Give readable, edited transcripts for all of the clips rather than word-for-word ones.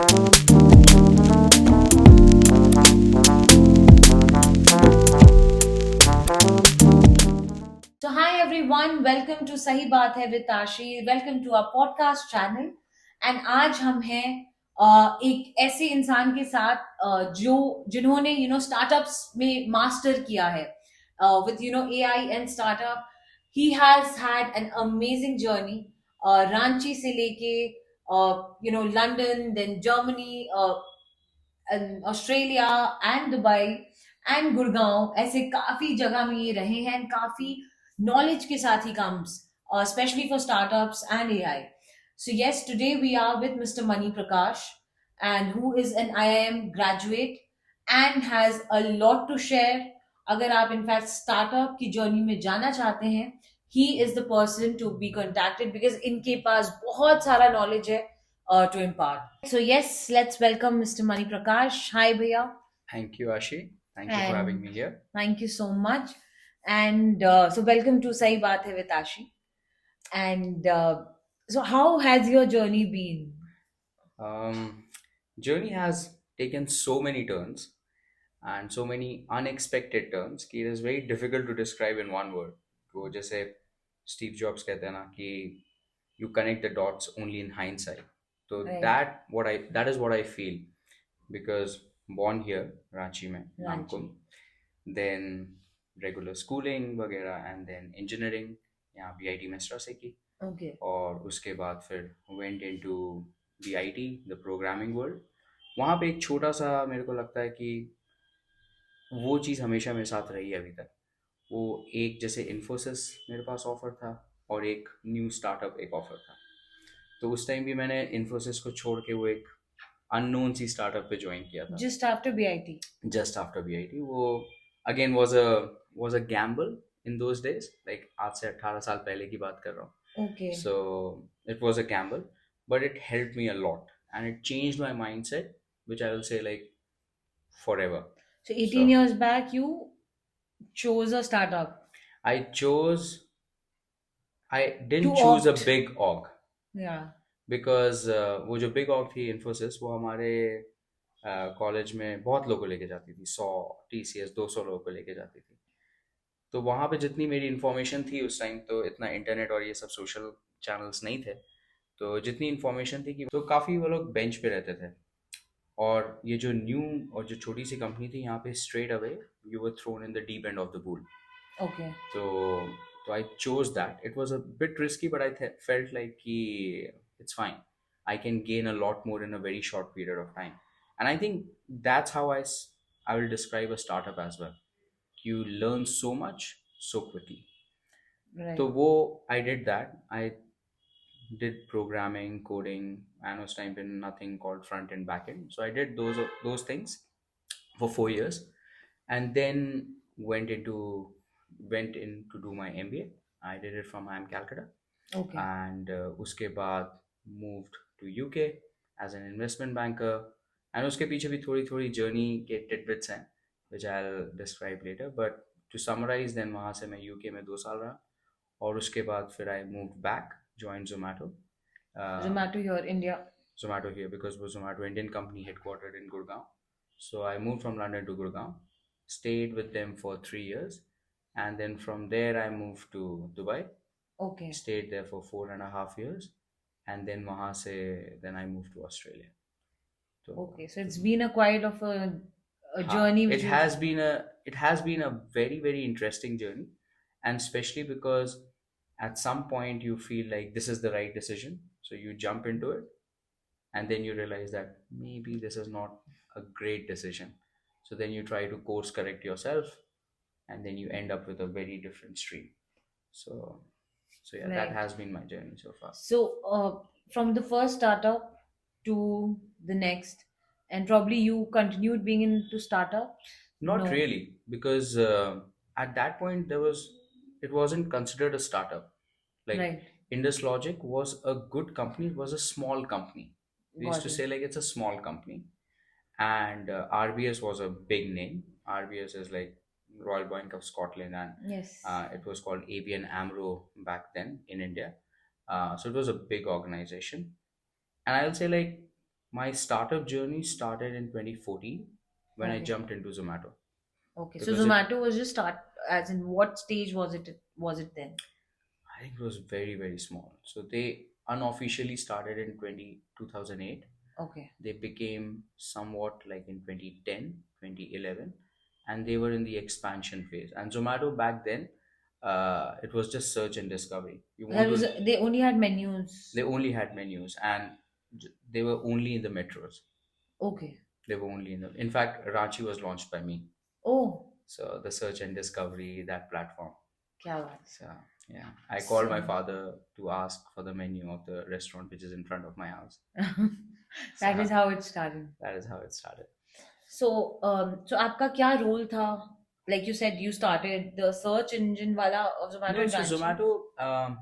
So, hi everyone, welcome to सही बात है with आशी. Welcome to our podcast channel. And आज हम हैं एक ऐसे इंसान के साथ जो जिन्होंने स्टार्टअप्स में मास्टर किया है with AI and startup. He has had an amazing journey. Ranchi से लेके London, then Germany, and Australia and Dubai and Gurgaon. ऐसे काफी जगह में ये रहे हैं and काफी knowledge के साथ ही comes, especially for startups and AI. So yes, today we are with Mr. Mani Prakash, and who is an IIM graduate and has a lot to share. अगर आप in fact startup की journey में जाना चाहते हैं, he is the person to be contacted because इनके पास बहुत सारा knowledge है to impart. So yes, let's welcome Mr. Mani Prakash. Hi, Bhaiya. Thank you, Ashi. Thank you for having And me here. thank you so much. And so welcome to Sahi Baat Hai with Ashi. And so how has your journey been? Um, Journey has taken so many turns and so many unexpected turns कि it is very difficult to describe in one word. वो जैसे Steve Jobs कहते हैं ना कि you connect the dots only in hindsight. So Right. that is what I feel because born here Ranchi में Ranchi. Namkum, then regular schooling वगैरह and then engineering यहाँ BIT Mesra से की Okay. और उसके बाद फिर went into the IT the programming world. वहाँ पे एक छोटा सा मेरे को लगता है कि वो चीज़ हमेशा मेरे साथ रही है अभी तक. वो एक जैसे इन्फोसिस मेरे पास ऑफर था और एक न्यू स्टार्टअप एक ऑफर था. तो उस टाइम भी मैंने इन्फोसिस को छोड़ के वो एक अननोन सी स्टार्टअप पे ज्वाइन किया था Just after BIT. Just after BIT. वो again was a gamble in those days, like आज से 18 साल पहले की बात कर रहा हूँ. Okay. So it was a gamble, but it helped me a lot and it changed my mindset, which I will say like forever. So 18 So years back, you chose a startup. I chose, I didn't To choose a opt. big org Yeah. because वो जो big org थी Infosys वो हमारे college में बहुत लोगों को लेके जाती थी. 100 TCS 200 लोगों को लेके जाती थी. तो वहाँ पे जितनी मेरी इन्फॉर्मेशन थी उस टाइम, तो इतना इंटरनेट और ये सब सोशल चैनल्स नहीं थे, तो जितनी इन्फॉर्मेशन थी कि तो काफ़ी वो लोग बेंच पे रहते थे. और ये जो न्यू और जो छोटी सी कंपनी थी यहाँ पे straight away you were thrown in the deep end of the pool. Okay. तो I chose that. It was a bit risky but I felt like कि it's fine. I can gain a lot more in a very short period of time and I think that's how I will describe a startup as well. You learn so much so quickly. Right. So wo I did that. I did programming, coding, and was time in nothing called front end back end. So I did those things for 4 years, and then went in to do my MBA. I did it from IIM Calcutta, Okay. and uske baad moved to UK as an investment banker. And uske पीछे भी थोड़ी थोड़ी journey के tidbits हैं which I'll describe later. But to summarize, then वहाँ से मैं UK में 2 साल रहा और उसके बाद फिर I moved back, joined Zomato. Zomato here, India. Zomato here because वो Zomato Indian company headquartered in Gurgaon. So I moved from London to Gurgaon, stayed with them for 3 years, and then from there I moved to Dubai. Okay. Stayed there for 4.5 years, and then वहाँ से then I moved to Australia. So Okay. So it's been a quite of a हाँ, journey which it has been a very very interesting journey, and especially because at some point you feel like this is the right decision, so you jump into it, and then you realize that maybe this is not a great decision. So then you try to course correct yourself, and then you end up with a very different stream. So so yeah, that Right. has been my journey so far. So, from the first startup to the next, and probably you continued being into startup? Not No. really, because at that point it wasn't considered a startup. Like Right. Indus Logic was a good company, it was a small company. We used Got to it. say like it's a small company, and RBS was a big name. RBS is like Royal Bank of Scotland, and Yes. it was called ABN AMRO back then in India. So it was a big organization, and I'll say like My startup journey started in 2014 when I Okay. jumped into Zomato Okay. So because it Zomato was just start as in what stage was it then? I think it was very very small. So they unofficially started in 2008. Okay. They became somewhat like in 2010, 2011, and they were in the expansion phase. And Zomato back then, it was just search and discovery. You want That was to, they only had menus. they only had menus, and they were only in the metros. Okay. They were only in the. In fact, Ranchi was launched by me. Oh, So the search and discovery, that platform. क्या बात है. So yeah, I called my So father to ask for the menu of the restaurant which is in front of my house. that So is how it started. that is how it started. So आपका क्या role था? Like you said, you started the search engine वाला of No, Zomato so branch. Zomato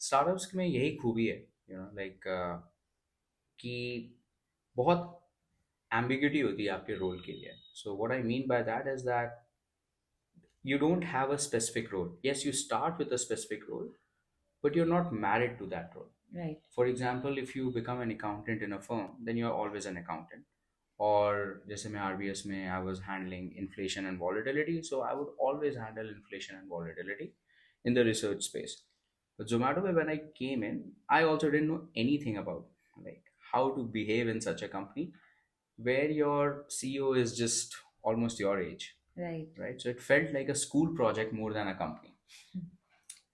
startups में यही खूबी है, like कि बहुत ambiguity होती है आपके रोल के लिए. So what I mean by that is that you don't have a specific role. Yes, you start with a specific role, but you're not married to that role. Right. For example, if you become an accountant in a firm, then you're always an accountant. Or जैसे मैं RBS में I was handling inflation and volatility, so I would always handle inflation and volatility in the research space. But Zomato, when I came in, I also didn't know anything about like how to behave in such a company where your CEO is just almost your age, Right. right? So it felt like a school project more than a company,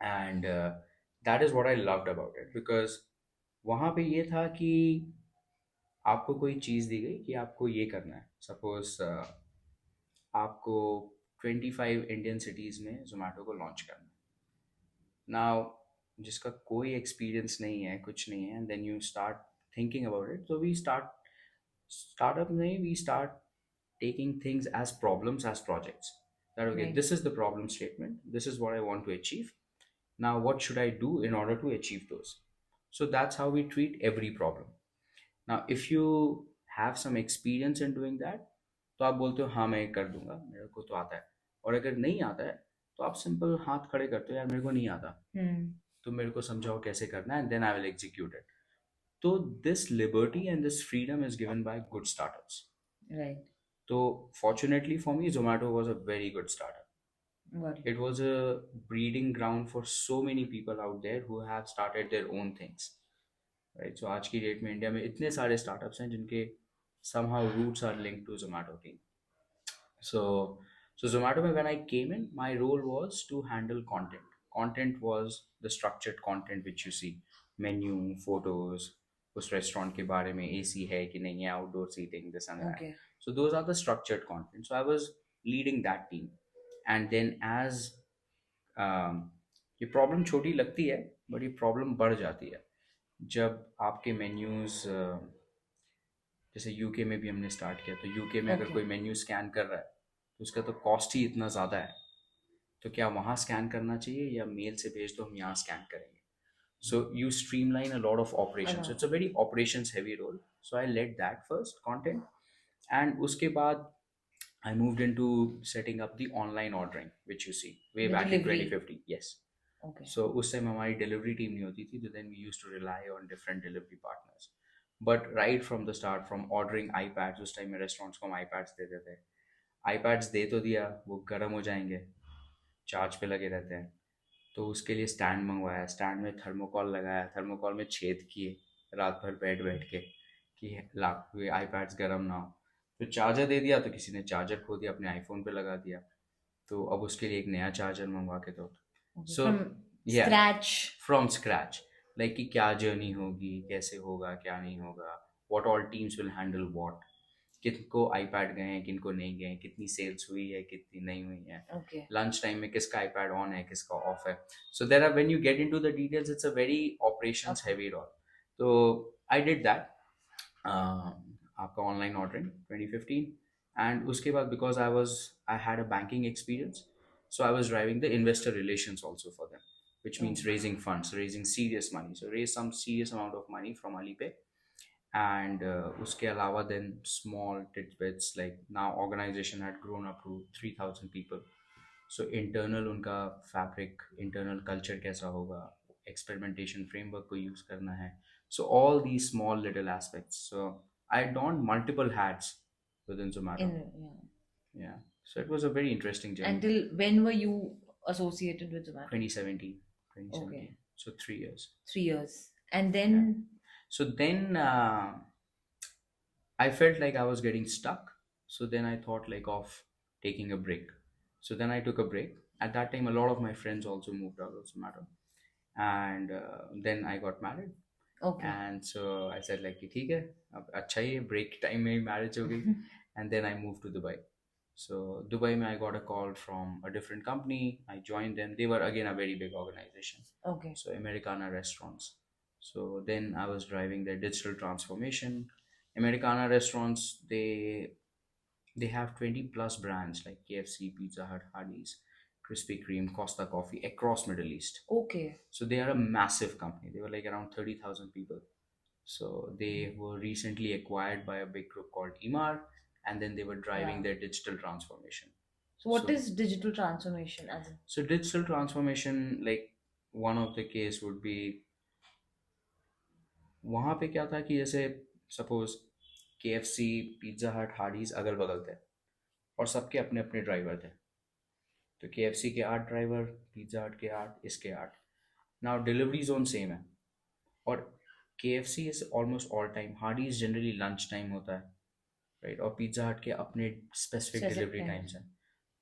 and that is what I loved about it because वहाँ पे ये था कि आपको कोई चीज़ दी गई कि आपको ये करना है. सपोज आपको 25 इंडियन सिटीज़ में जोमेटो को लॉन्च करना है. नाउ जिसका कोई एक्सपीरियंस नहीं है, कुछ नहीं है, and then you start thinking about it. तो वी स्टार्टअप में we start taking things as problems as projects. That okay, Right. this is the problem statement. This is what I want to achieve. Now, what should I do in order to achieve those? So that's how we treat every problem. Now, if you have some experience in doing that, तो आप बोलते हो हाँ मैं कर दूंगा, मेरे को तो आता है. और अगर नहीं आता है तो आप सिंपल हाथ खड़े करते हो, यार मेरे को नहीं आता, तो मेरे को समझाओ कैसे करना है, and then I will execute it. So this liberty and this freedom is given by good startups. Right. So fortunately for me, Zomato was a very good startup. Got it. It was a breeding ground for so many people out there who have started their own things. Right? So आज की date में India में इतने सारे startups हैं जिनके somehow roots are linked to Zomato team. So Zomato when I came in, my role was to handle content. Content was the structured content which you see, menu, photos, उस restaurant के बारे में AC है कि नहीं है, outdoor seating, this and that. Okay. So those are the structured content. So I was leading that team, and then as ये problem छोटी लगती है बट ये प्रॉब्लम बढ़ जाती है जब आपके मेन्यूज जैसे यूके में भी हमने स्टार्ट किया. तो यूके में अगर Okay. कोई मेन्यू स्कैन कर रहा है तो उसका तो कॉस्ट ही इतना ज़्यादा है, तो क्या वहाँ स्कैन करना चाहिए या मेल से भेज दो हम यहाँ स्कैन करेंगे. So you streamline a lot of operation. So it's a very operations heavy role. So I led that first content, and उसके बाद I moved into setting up the online ordering, which you see way The back delivery. in 2015. Yes. Okay. So उस time हमारी delivery team नहीं होती थी, तो then we used to rely on different delivery partners. But right from the start, from ordering iPads, उस time में restaurants को हम iPads देते थे. iPads दे तो दिया, वो गर्म हो जाएंगे, चार्ज पे लगे रहते हैं. तो उसके लिए स्टैंड मंगवाया, स्टैंड में थर्मोकॉल लगाया, थर्मोकॉल में छेद किए रात भर बैठ बैठ के कि ये आईपैड्स गर्म ना हो. फिर चार्जर दे दिया तो किसी ने चार्जर खो दिया, अपने आईफोन पे लगा दिया, तो अब उसके लिए एक नया चार्जर मंगवा के दो. Okay. सो From या scratch. फ्रॉम स्क्रैच, लाइक कि क्या जर्नी होगी, कैसे होगा, क्या नहीं होगा, what all teams will handle what, किनको आईपैड गए हैं, किनको नहीं गए, कितनी सेल्स हुई है, कितनी नहीं हुई है, Okay. लंच टाइम में किसका आईपैड ऑन है, किसका ऑफ है. So there are when you get into the details it's a very operations heavy role. तो आई डिड दैट आपका ऑनलाइन ऑर्डरिंग 2015. एंड उसके बाद because I had a banking experience, so I was driving the investor relations also for them, which means raising funds, raising serious money. So raise some serious amount of money from Alipay, and uske alawa then small tidbits like now organization had grown up to 3,000 people. So internal उनका fabric, internal culture कैसा होगा, experimentation framework को use करना है. So all these small little aspects. So I donned multiple hats within Zomato. In yeah. Yeah. So it was a very interesting journey. Until when were you associated with Zomato? 2017. Okay, 2017. So 3 years. 3 years, and Yeah. then So then I felt like I was getting stuck. So then I thought like of taking a break. So then I took a break. At that time, a lot of my friends also moved out of Zomato. And then I got married. okay, And so I said like कि ठीक है अब अच्छा ही break time में marriage हो गई. And then I moved to Dubai. So Dubai में I got a call from a different company. I joined them. They were again a very big organization. okay, So Americana Restaurants. So then I was driving their digital transformation. Americana Restaurants, they have 20 plus brands like KFC, Pizza Hut, Hardee's, Krispy Kreme, Costa Coffee across Middle East. okay, So they are a massive company. They were like around 30,000 people. So they were recently acquired by a big group called Emar, and then they were driving yeah. their digital transformation. So what So is digital transformation as in? so digital transformation, like one of the case would be वहाँ पे क्या था कि जैसे suppose KFC, pizza हट, Hardy's अगल बगल थे और सबके अपने अपने ड्राइवर थे. तो KFC के 8 ड्राइवर, पिज्ज़ा हट के 8, इसके 8. नाउ डिलीवरी जोन सेम है और KFC is almost all time, Hardy's generally lunch time होता है, राइट, और पिज्ज़ा हट के अपने specific Specific delivery times. Times हैं.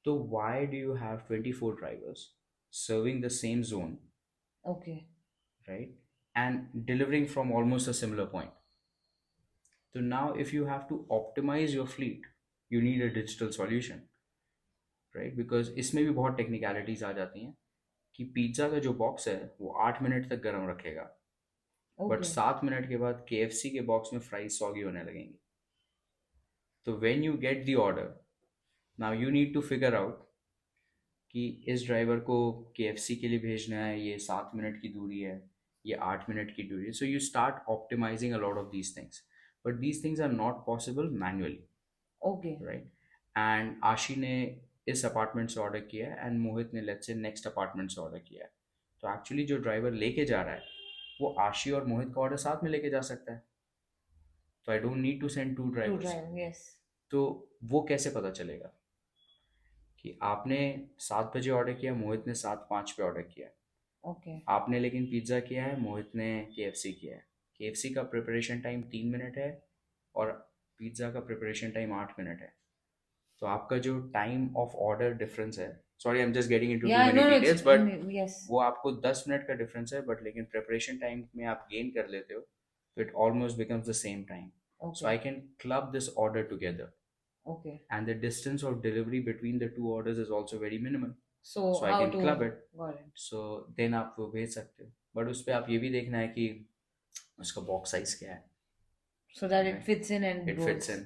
तो why do you have 24 drivers serving the same zone, Okay, right, and delivering from almost a similar point? So now if you have to optimize your fleet, you need a digital solution, right? Because इसमें भी बहुत technicalities आ जाती हैं कि pizza का जो box है वो 8 मिनट तक गर्म रखेगा, बट okay, 7 मिनट के बाद KFC के बॉक्स में फ्राइज सॉगी होने लगेंगी. तो when you get the order, now you need to figure out कि इस ड्राइवर को KFC के लिए भेजना है, ये 7 मिनट की दूरी है, ये 8 मिनट की दूरी है. So you start optimising a lot of these things, but these things are not possible manually, okay, right. And Ashi ने इस अपार्टमेंट से ऑर्डर किया है एंड मोहित ने लेट्स से नेक्स्ट अपार्टमेंट से ऑर्डर किया है. तो एक्चुअली जो ड्राइवर लेके जा रहा है वो आशी और मोहित का ऑर्डर साथ में लेके जा सकता है. तो I don't need to send 2 to drivers. drive, yes, तो वो कैसे पता चलेगा कि आपने 7 बजे ऑर्डर किया, मोहित ने 7:05 पे ऑर्डर किया, okay, आपने लेकिन पिज्ज़ा किया है, मोहित ने KFC किया है. KFC का प्रिपरेशन टाइम 3 मिनट है और पिज्ज़ा का प्रिपरेशन टाइम 8 मिनट है. तो आपका जो टाइम ऑफ ऑर्डर डिफरेंस है, sorry I am just getting into two yeah, many no, no, details, but yes, वो आपको 10 मिनट का डिफरेंस है, बट लेकिन प्रिपरेशन टाइम में आप गेन कर लेते हो, तो it almost becomes the same time. So I okay, can club this order together, okay. and the distance of delivery between the two orders is also very minimal. So So I how can to club it. got it? So then आप वो भेज सकते हो, but उस पर आप ये भी देखना है कि उसका बॉक्स साइज क्या है, So that it right? fits in and It goes. fits in.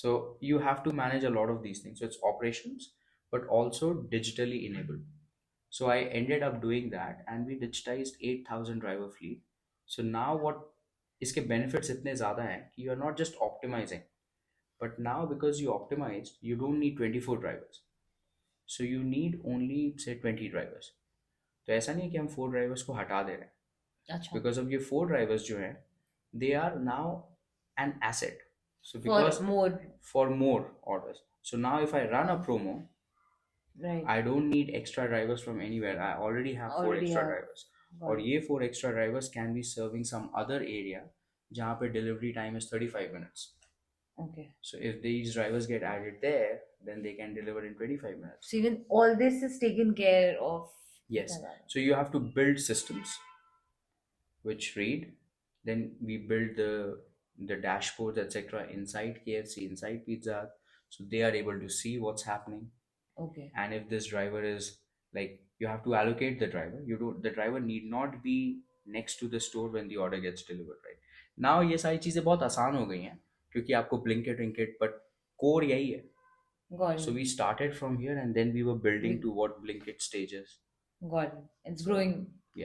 So you have to manage a lot of these things. So it's operations, but also digitally enabled. So I ended up doing that, and we digitized 8,000 driver fleet. So now what? इसके benefits इतने ज़्यादा हैं कि you are not just optimizing, but now because you optimized, you don't need 24 drivers. So you need only say 20 drivers. तो ऐसा नहीं है कि हम 4 ड्राइवर्स को हटा दे रहे हैं, अच्छा, बिकॉज अब ये 4 ड्राइवर्स जो हैं they are now an asset. So for because more, for more orders. So now if I run a promo, right? I don't need extra drivers from anywhere. I already have 4 Already extra have. drivers. Got और it. ये 4 extra drivers can be serving some other area जहाँ पे delivery time is 35 minutes. Okay. So if these drivers get added there, then they can deliver in 25 minutes. So even all this is taken care of. Yes. So you have to build systems which read. Then we build the dashboards, etc. inside KFC, inside Pizza Hut, so they are able to see what's happening. Okay. And if this driver is like, you have to allocate the driver. You don't. The driver need not be next to the store when the order gets delivered, right? Now ये सारी चीज़ें बहुत आसान हो गई हैं क्योंकि आपको Blinkit, Blinkit, but core यही है. Got it. So we started from here and then we were building We- to what Blinkit stage is. Got it. It's growing.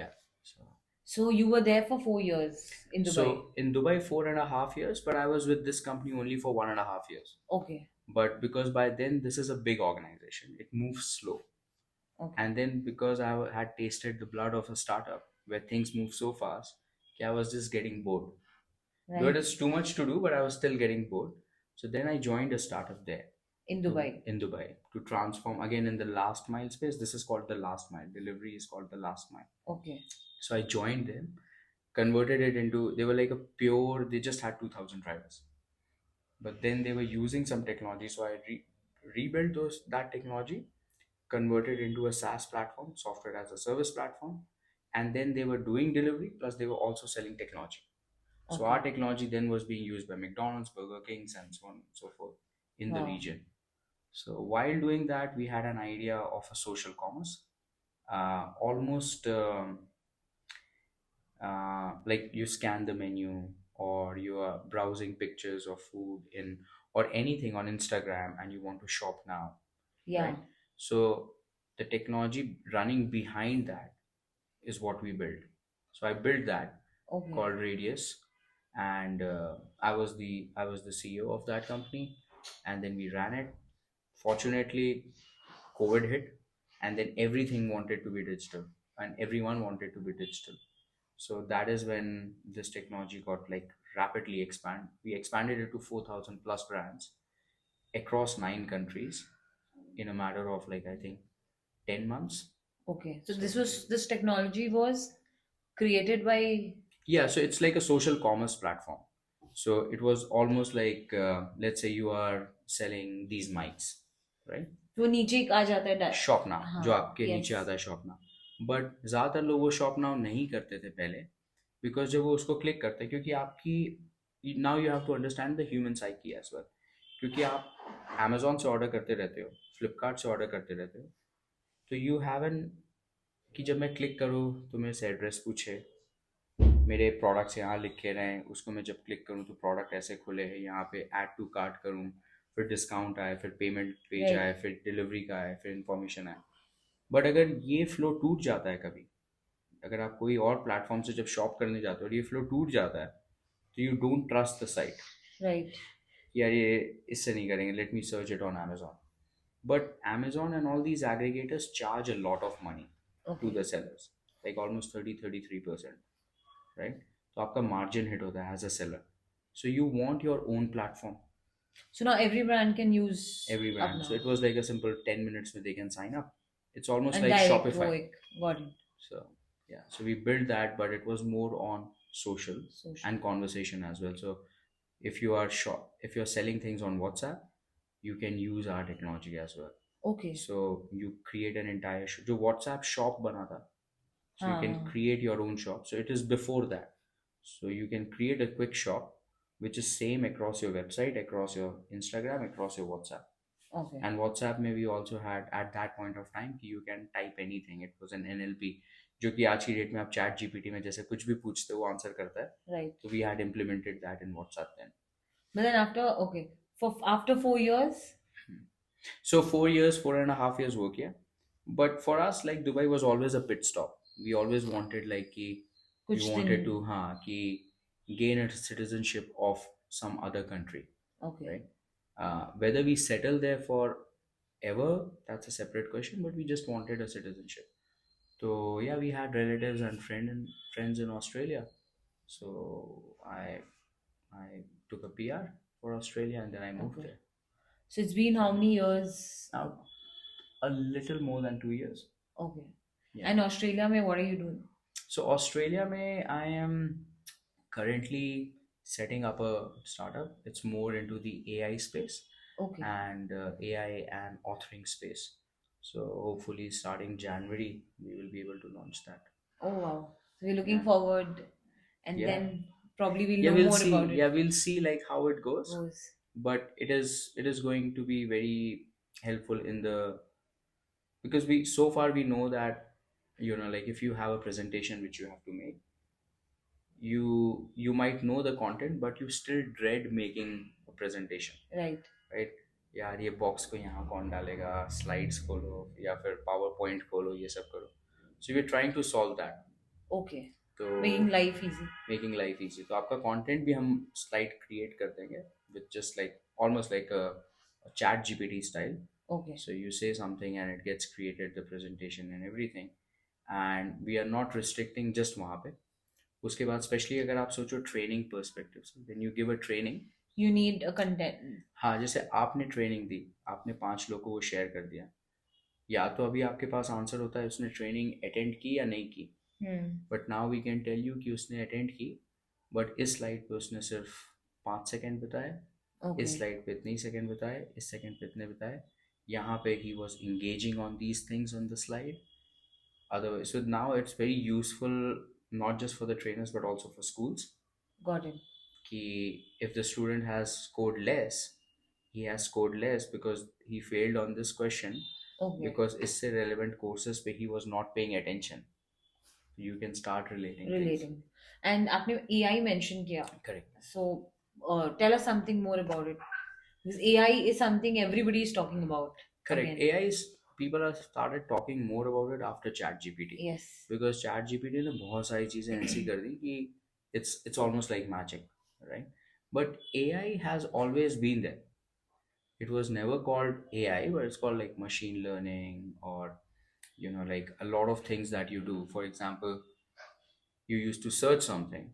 Yeah. So So you were there for 4 years in Dubai. So in Dubai, 4.5 years, but I was with this company only for 1.5 years. Okay. But because by then this is a big organization, it moves slow. Okay. And then because I had tasted the blood of a startup where things move so fast, I was just getting bored. Though it Right. is too much to do, but I was still getting bored. So then I joined a startup there In to Dubai. in Dubai to transform again in the last mile space. This is called the last mile. Delivery is called the last mile. Okay. So I joined them, converted it into, they were like a pure, they just had 2,000 drivers. But then they were using some technology. So I rebuilt that technology, converted into a SaaS platform, software as a service platform. And then they were doing delivery, plus they were also selling technology. So our Okay. technology then was being used by McDonald's, Burger Kings, and so on and so forth in the Wow. region. So while doing that, we had an idea of a social commerce, almost like you scan the menu or you are browsing pictures of food in or anything on Instagram and you want to shop now, Yeah. right? So the technology running behind that is what we built. So I built that Okay. called Radius, and I was the CEO of that company, and then we ran it. Fortunately, COVID hit, and then everything wanted to be digital, and everyone wanted to be digital. So that is when this technology got like rapidly expand. We expanded it to 4,000 plus brands across 9 countries in a matter of like I think 10 months. Okay. So So this technology was created by. yeah, so it's like a social commerce platform. So it was almost like let's say you are selling these mics, right? वो नीचे आ जाता है shop now हाँ. जो आपके Yes. नीचे आता है शॉप नाउ, बट ज़्यादातर लोग वो शॉप नाउ नहीं करते थे पहले, बिकॉज जब वो उसको क्लिक करते हैं, क्योंकि आपकी now you have to understand the human psyche as well, क्योंकि आप अमेजोन से ऑर्डर करते रहते हो, फ्लिपकार्ट से ऑर्डर करते रहते हो, तो यू हैव एन कि जब मैं क्लिक करूँ तो मेरे से एड्रेस पूछे, मेरे प्रोडक्ट्स यहाँ लिखे रहें, उसको मैं जब क्लिक करूँ तो प्रोडक्ट ऐसे खुले हैं, यहाँ पे ऐड टू कार्ट करूँ, फिर डिस्काउंट आए, फिर पेमेंट पेज Right. आए, फिर डिलीवरी का आए, फिर इन्फॉर्मेशन आए। बट अगर ये फ्लो टूट जाता है कभी, अगर आप कोई और प्लेटफॉर्म से जब शॉप करने जाते हो और ये फ्लो टूट जाता है, तो you don't trust the site. Right. यार ये इससे नहीं करेंगे, let me search it on Amazon. But Amazon and all these aggregators charge a lot of money to Okay. The sellers, like almost 30-33%, right? तो आपका मार्जिन हिट होता है as a seller. So you want your own platform, So now every brand can use every up brand. So now it was like a simple 10 minutes where they can sign up. It's almost and like direct Shopify. वो एक got it. So yeah, so we built that, but it was more on social Social. and conversation as well. So if you're selling things on WhatsApp, you can use our technology as well. Okay. So you create an entire जो WhatsApp shop बना था, so you can हाँ. create your own shop. So it is before that. So you can create a quick shop which is same across your website, across your Instagram, across your WhatsApp. Okay. And WhatsApp में we also had at that point of time कि you can type anything. It was an NLP जो कि आज की date में आप chat GPT में जैसे कुछ भी पूछते हो वो आंसर करता है. Right. So we had implemented that in WhatsApp then. But then after 4 years. So 4 years, 4.5 years work, yeah. But for us, like Dubai was always a pit stop. We always wanted like कि we कुछ wanted दिन. to हाँ कि gain a citizenship of some other country, Okay. right? Whether we settle there for ever, that's a separate question. But we just wanted a citizenship. So yeah, we had relatives and friends in Australia. So I took a PR for Australia and then I moved Okay. there. So it's been how many years? Now a little more than 2 years. Okay. Yeah. And Australia mein what are you doing? So Australia mein I am currently setting up a startup. It's more into the AI space Okay. and AI and authoring space. So hopefully starting January we will be able to launch that. Oh wow. So we're looking Yeah. forward, and Yeah. then probably we'll Yeah, know we'll more see. about it. Yeah, we'll see like how it goes. Goes. But it is going to be very helpful in the, because we so far we know that like if you have a presentation which you have to make, you might know the content but you still dread making a presentation, Right. right? यार ये box को यहाँ कौन डालेगा, slides खोलो या फिर power point खोलो, ये सब करो. So we are trying to solve that. Okay. तो Making life easy. Making life easy, तो आपका कंटेंट भी हम स्लाइड क्रिएट कर देंगे with just like almost like a chat GPT style. Okay. So you say something and it gets created, the presentation and everything. And we are not restricting just वहाँ पे. उसके बाद specially अगर आप सोचो training perspective से, then you give a training. You need a content. हाँ, जैसे आपने ट्रेनिंग दी, आपने 5 लोग को वो शेयर कर दिया, या तो अभी आपके पास आंसर होता है उसने ट्रेनिंग अटेंड की या नहीं की, but now we can tell you कि उसने अटेंड की, बट इस स्लाइड पे उसने सिर्फ 5 सेकेंड बताए, इस Okay. स्लाइड पे इतनी सेकेंड बताए, इस सेकेंड पे इतने बताए, यहाँ पे he was engaging on these things on the slide. Otherwise, so now it's very useful not just for the trainers but also for schools. Got it. Ki if the student has scored less, he has scored less because he failed on this question, Okay. because isse relevant courses pe he was not paying attention. You can start relating things. Relating. And आपने AI mention किया. Correct. So tell us something more about it. Because AI is something everybody is talking about. Correct. Again. AI is, people have started talking more about it after ChatGPT. Yes. Because ChatGPT ने बहुत सारी चीजें ऐसी कर दी कि it's almost like magic, right? But AI has always been there. It was never called AI, but it's called like machine learning, or like a lot of things that you do. For example, you used to search something,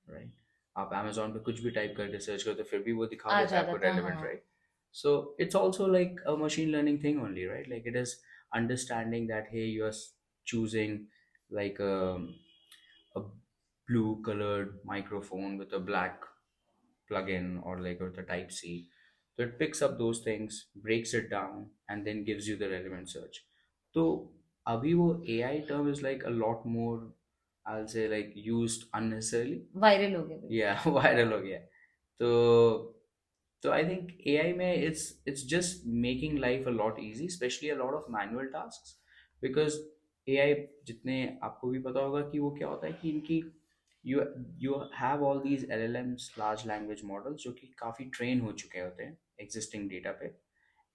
right? आप Amazon पे कुछ भी type करके search करते हो फिर भी वो दिखा आ देता है जाता आपको था, relevant, हाँ. right? So it's also like a machine learning thing only, right? Like it is understanding that, hey, you are choosing like a blue colored microphone with a black plugin, or like with a type C. So it picks up those things, breaks it down, and then gives you the relevant search. So abhi wo AI term is like a lot more, I'll say, like used unnecessarily. Viral हो गया. Yeah, viral ho gaya. So I think AI mein it's just making life a lot easy, especially a lot of manual tasks, because AI जितने आपको भी पता होगा कि वो क्या होता है कि इनकी you you have all these LLMs, large language models, जो कि काफ़ी train हो चुके होते हैं existing data पे,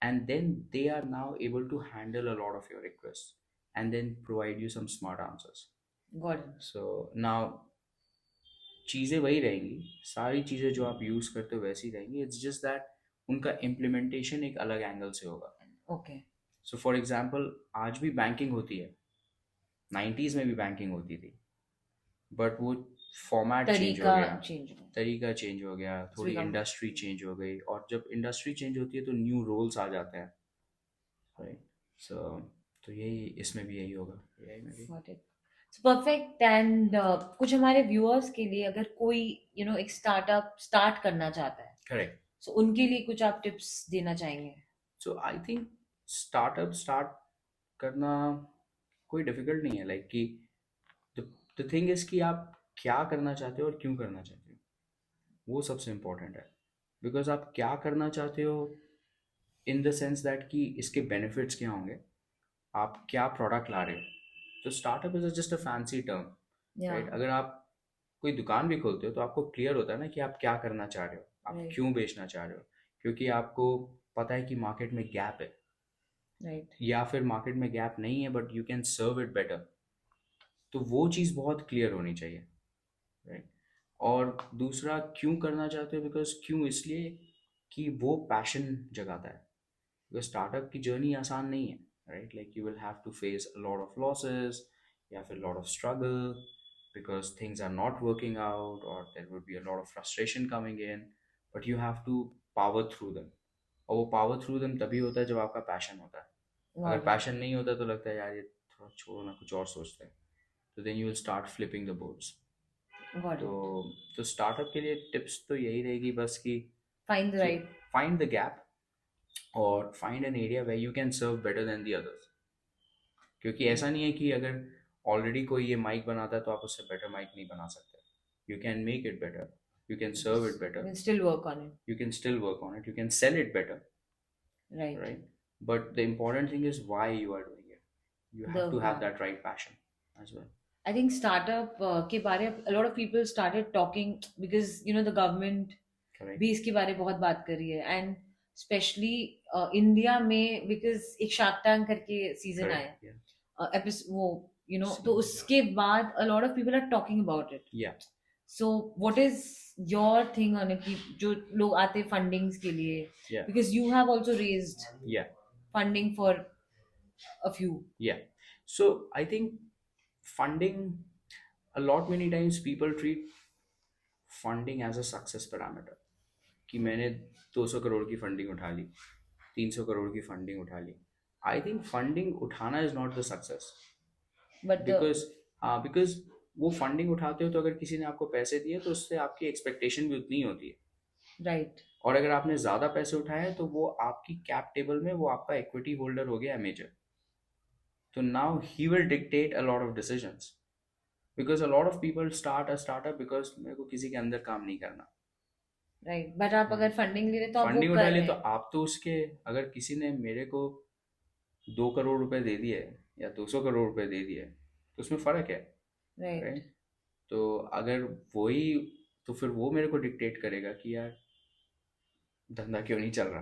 and then they are now able to handle a lot of your requests and then provide you some smart answers. Got it. So now चीज़ें वही रहेंगी, सारी चीज़ें जो आप यूज़ करते हो वैसी रहेंगी, इट्स जस्ट दैट उनका इम्प्लीमेंटेशन एक अलग एंगल से होगा. Okay. सो फॉर एग्जांपल आज भी बैंकिंग होती है, 90s में भी बैंकिंग होती थी, बट वो फॉर्मेट चेंज हो गया, तरीका चेंज हो गया, थोड़ी इंडस्ट्री चेंज हो गई, और जब इंडस्ट्री चेंज होती है तो न्यू रोल्स आ जाते हैं, राइट? सो तो यही इसमें भी यही होगा, एआई में भी. Got it. So perfect. And कुछ हमारे व्यूअर्स के लिए अगर कोई एक स्टार्टअप स्टार्ट करना चाहता है, करेक्ट. सो उनके लिए कुछ आप टिप्स देना चाहेंगे? सो आई थिंक स्टार्टअप स्टार्ट करना कोई डिफिकल्ट नहीं है, लाइक कि द थिंग इज कि आप क्या करना चाहते हो और क्यों करना चाहते हो, वो सबसे इम्पोर्टेंट है. बिकॉज आप क्या करना चाहते हो इन द सेंस दैट कि इसके बेनिफिट्स क्या होंगे, आप क्या प्रोडक्ट ला रहे हो. तो startup is just a fancy term, right? अगर आप कोई दुकान भी खोलते हो तो आपको क्लियर होता है ना कि आप क्या करना चाह रहे हो, आप Right. क्यों बेचना चाह रहे हो, क्योंकि आपको पता है कि मार्केट में गैप है, राइट. या फिर मार्केट में गैप नहीं है but you can serve it better. तो वो चीज़ बहुत क्लियर होनी चाहिए, राइट? और दूसरा, क्यों करना चाहते हो, बिकॉज क्यों इसलिए कि वो पैशन जगाता है. बिकॉज स्टार्टअप की जर्नी आसान नहीं है, right? Like you will have to face a lot of losses, या फिर lot of struggle, because things are not working out, or there would be a lot of frustration coming in, but you have to power through them. और वो power through them तभी होता है जब आपका passion होता है. अगर पैशन नहीं होता तो लगता है यार ये थोड़ा छोड़ो ना, कुछ और सोचते हैं, तो then you will start flipping the boards. तो स्टार्टअप के लिए टिप्स तो यही रहेगी बस कि फाइंड द गैप, और find an area where you can serve better than the others. क्योंकि ऐसा नहीं है कि अगर ऑलरेडी कोई ये माइक बनाता है तो आप उससे बेटर माइक नहीं बना सकते. You can make it better, you can serve it better, you can still work on it. You can still work on it, you can sell it better, right? But the important thing is why you are doing it. You have to have that right passion as well. I think startup के बारे a lot of people started talking because the government भी इसके बारे में बहुत बात कर रही है, and especially इंडिया में because एक Shark Tank करके सीजन आया, वो तो उसके बाद a lot of people are talking about it. So what is your thing on it, कि जो लोग आते फंडिंग्स के लिए, because you have also raised funding for a few. So I think funding, a lot many times people treat funding as a success parameter, कि मैंने 200 करोड़ की funding उठा ली, 300 करोड़ की फंडिंग उठा ली. आई थिंक फंडिंग उठाना is not the success. but because हाँ, because वो funding उठाते हो तो अगर किसी ने आपको पैसे दिए तो उससे आपकी एक्सपेक्टेशन भी उतनी ही होती है. right, और अगर आपने ज़्यादा पैसे उठाए हैं तो वो आपकी कैप टेबल में वो आपका इक्विटी होल्डर हो गया मेजर. तो now he will dictate a lot of decisions, because a lot of people start a startup because मेरे को किसी के अंदर काम नहीं करना. right, but आप अगर फंडिंग ले रहे तो आप वो फंडिंग कर उठा ली रहे तो हैं. आप तो उसके, अगर किसी ने मेरे को 2 करोड़ रुपए दे दिए या 200 करोड़ रुपए दे दिए तो उसमें फ़र्क है. right, right. तो अगर वही, तो फिर वो मेरे को डिक्टेट करेगा कि यार धंधा क्यों नहीं चल रहा,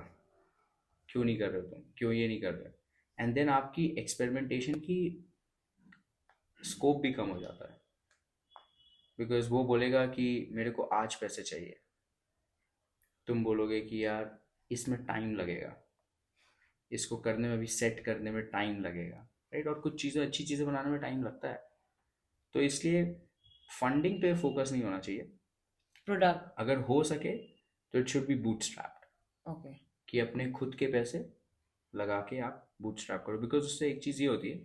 क्यों नहीं कर रहे हो तुम, क्यों ये नहीं कर रहे. एंड देन आपकी एक्सपेरिमेंटेशन की स्कोप भी कम हो जाता है, बिकॉज वो बोलेगा कि मेरे को आज पैसे चाहिए, तुम बोलोगे कि यार इसमें टाइम लगेगा, इसको करने में भी, सेट करने में टाइम लगेगा. राइट. और कुछ चीज़ें, अच्छी चीज़ें बनाने में टाइम लगता है. तो इसलिए फंडिंग पे फोकस नहीं होना चाहिए. प्रोडक्ट, अगर हो सके तो it should be bootstrapped, okay, कि अपने खुद के पैसे लगा के आप बूटस्ट्रैप करो. बिकॉज उससे एक चीज़ ये होती है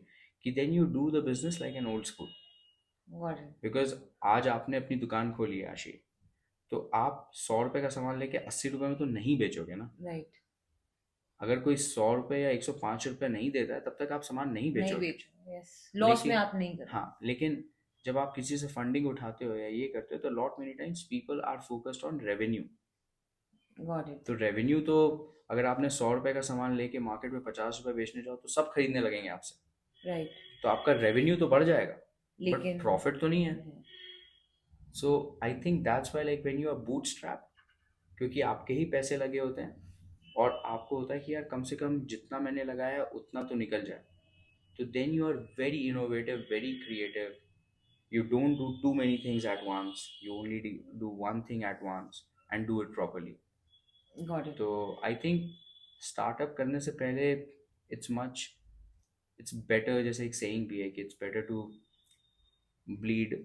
कि then you do the business like an old school. Got it, because आज आपने अपनी दुकान खोली है आशी, तो आप 100 रुपये का सामान लेके 80 रुपये में तो नहीं बेचोगे ना. राइट, अगर कोई 100 रुपये या 105 रुपये नहीं देता है तब तक आप सामान नहीं नहीं बेचोगे. बेचो, यस, लॉस में लेकिन आप नहीं कर. हाँ, लेकिन जब आप किसी से फंडिंग उठाते हो या ये करते हो तो lot many times people are focused on revenue. Got it, तो रेवेन्यू तो, अगर आपने 100 रुपये का सामान लेके मार्केट में 50 रुपये बेचने जाओ तो सब खरीदने लगेंगे आपसे. राइट, तो आपका रेवेन्यू तो बढ़ जाएगा बट लेकिन प्रॉफिट तो नहीं है. So I think that's why like when you are bootstrap, क्योंकि आपके ही पैसे लगे होते हैं और आपको होता है कि यार कम से कम जितना मैंने लगाया उतना तो निकल जाए. तो then you are very innovative, very creative. You don't do too many things at once. You only do one thing at once and do it properly. Got it, तो आई थिंक स्टार्टअप करने से पहले it's better, जैसे एक saying भी है कि it's better to bleed,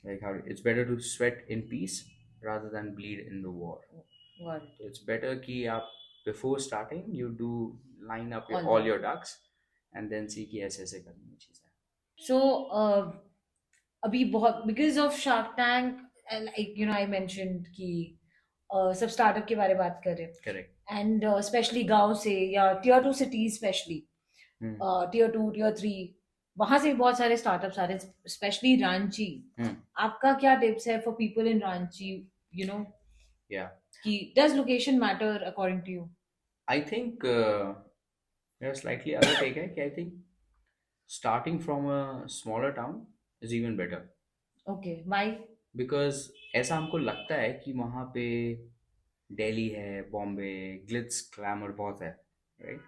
like how it's better to sweat in peace rather than bleed in the war. Got it, So it's better कि आप before starting you do line up All all that. your ducks and then see कि ऐसे ऐसे करनी है चीज़ें. सो अभी बहुत because of shark tank, like you know I mentioned कि सब स्टार्टअप के बारे में बात कर रहे हैं, Correct. एंड स्पेशली गांव से या tier 2 cities, specially tier 2 tier 3, वहां से भी बहुत सारे स्टार्टअप्स आ रहे हैं, स्पेशली रांची. Hmm. आपका क्या टिप्स है for people in Ranchi, you know, Yeah. कि does location matter according to you? I think मेरा slightly other take है कि I think starting from a smaller town is even better. Okay, why? Because ऐसा हमको लगता है कि वहाँ पे दिल्ली है, बॉम्बे, ग्लिट्स ग्लैमर बहुत है, राइट.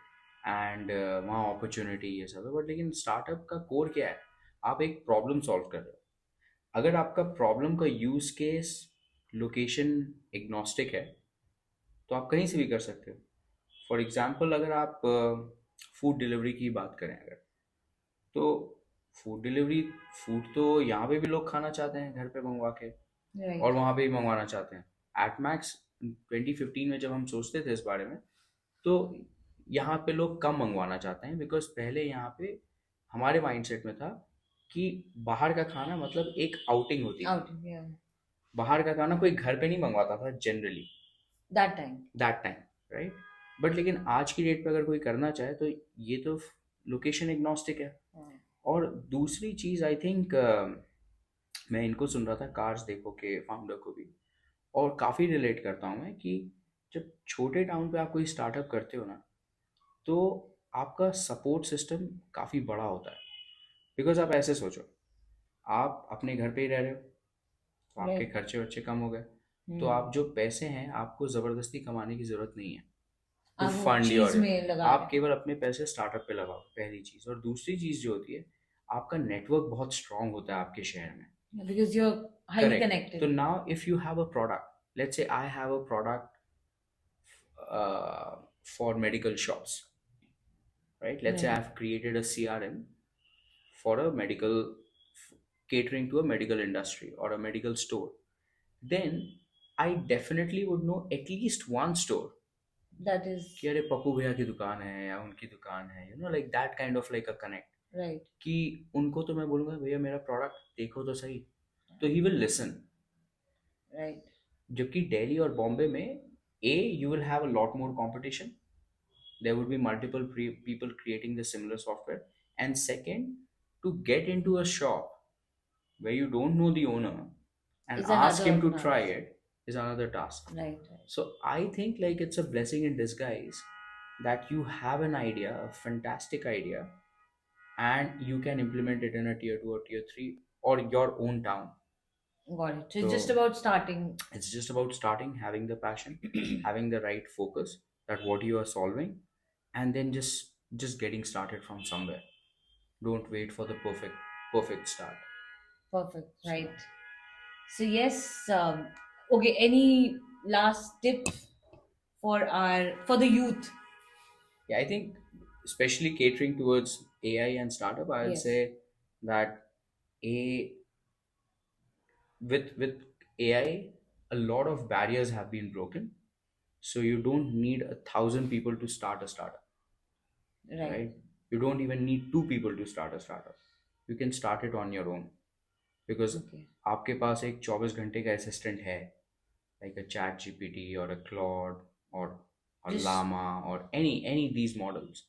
एंड वहाँ अपॉर्चुनिटी ये सब है, बट लेकिन स्टार्टअप का कोर क्या है? आप एक प्रॉब्लम सॉल्व कर रहे हो. अगर आपका प्रॉब्लम का यूज केस लोकेशन एग्नोस्टिक है तो आप कहीं से भी कर सकते हो. फॉर एग्जाम्पल अगर आप फूड डिलीवरी की बात करें अगर, तो फूड डिलीवरी, फूड तो यहाँ पे भी लोग खाना चाहते हैं घर पे मंगवा के, राइट, और वहाँ पे भी मंगवाना चाहते हैं. एट मैक्स 2015 में जब हम सोचते थे इस बारे में, तो यहाँ पे लोग कम मंगवाना चाहते हैं, बिकॉज पहले यहाँ पे हमारे माइंडसेट में था कि बाहर का खाना मतलब एक आउटिंग होती है. आउट, या बाहर का खाना कोई घर पे नहीं मंगवाता था generally that time, right. But लेकिन आज की डेट पे अगर कोई करना चाहे तो ये तो लोकेशन एग्नोस्टिक है. और दूसरी चीज़ आई थिंक, मैं इनको सुन रहा था कार्स देखो के फाउंडर को भी, और काफ़ी रिलेट करता हूँ मैं कि जब छोटे टाउन पे आप कोई स्टार्टअप करते हो ना, तो आपका सपोर्ट सिस्टम काफ़ी बड़ा होता है. बिकॉज आप ऐसे सोचो, आप अपने घर पे ही रह रहे हो तो आपके Right. खर्चे वर्चे कम हो गए, तो आप जो पैसे हैं आपको ज़बरदस्ती कमाने की ज़रूरत नहीं है टू आप वो फंड चीज योर, में लगा आप रहे केवल अपने पैसे स्टार्टअप पे लगाओ, पहली चीज़. और दूसरी चीज़ जो होती है, आपका नेटवर्क बहुत स्ट्रांग होता है आपके शहर में. हैं because you are highly Correct. Connected. So now if you have a product, let's say I have a product for medical shops, right? Let's say Right. I've created a CRM for a medical catering to a medical industry or a medical store, then I definitely would know at least one store That is कि अरे पप्पू भैया की दुकान है या उनकी दुकान है, like that kind of like a connect, right. कि उनको तो मैं बोलूँगा भैया मेरा प्रोडक्ट देखो तो सही, तो ही विल लिसन. Right. जबकि दिल्ली और बॉम्बे में you will have a lot more competition, there would be multiple people creating the similar software, and second, to get into a shop where you don't know the owner and Is ask him another to try task. it is another task. Right. Right. So I think like it's a blessing in disguise that you have an idea, a fantastic idea, and you can implement it in a tier 2 or tier 3 or your own town. Got it. So it's just So about starting. it's just about starting, having the passion, having the right focus that what you are solving, and then just getting started from somewhere. Don't wait for the perfect start. Perfect. So Right. So yes. Okay. Any last tip for the youth? yeah, I think especially catering towards AI and startup, I'll Yes. say that a with AI, a lot of barriers have been broken. So you don't need 1,000 people to start a startup, Right. right? You don't even need two people to start a startup. You can start it on your own because Okay. आपके पास एक 24 घंटे का assistant है, like a chat GPT or a Claude or a Just Llama or any these models,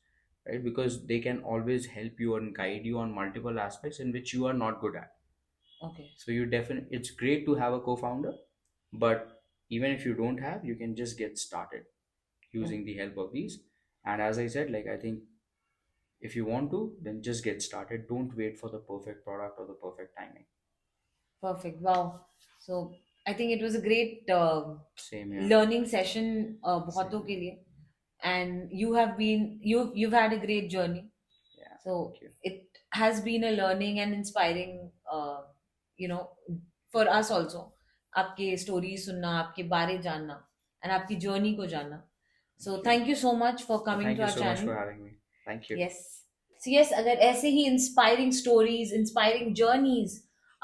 right? Because they can always help you and guide you on multiple aspects in which you are not good at. okay. So you definitely, it's great to have a co-founder, but even if you don't have, you can just get started using the help of these. And as I said, like I think if you want to, then just get started. Don't wait for the perfect product or the perfect timing. Perfect. Wow. So I think it was a great Same here. learning session बहुतों Same के here. लिए, and you've had a great journey. Yeah. So Thank you. it has been a learning and inspiring, you know, for us also. आपके story सुनना, आपके बारे जानना, and आपकी journey को जानना. So Thank you. thank you so much for So coming thank to you our so much channel. for having me. Thank you. Yes. So yes, अगर ऐसे ही इंस्पायरिंग स्टोरीज, इंस्पायरिंग जर्नीज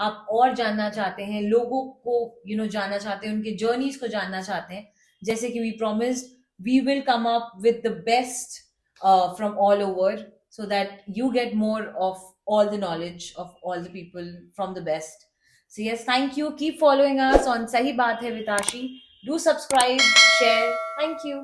आप और जानना चाहते हैं, लोगों को जानना चाहते हैं, उनके जर्नीज को जानना चाहते हैं, जैसे कि we promised, we will come up with the best from all over, so that you get more of all the knowledge of all the people from the best. So yes, thank you. Keep following us on Sahi Baat Hai with Ashi. Do subscribe, share. Thank you.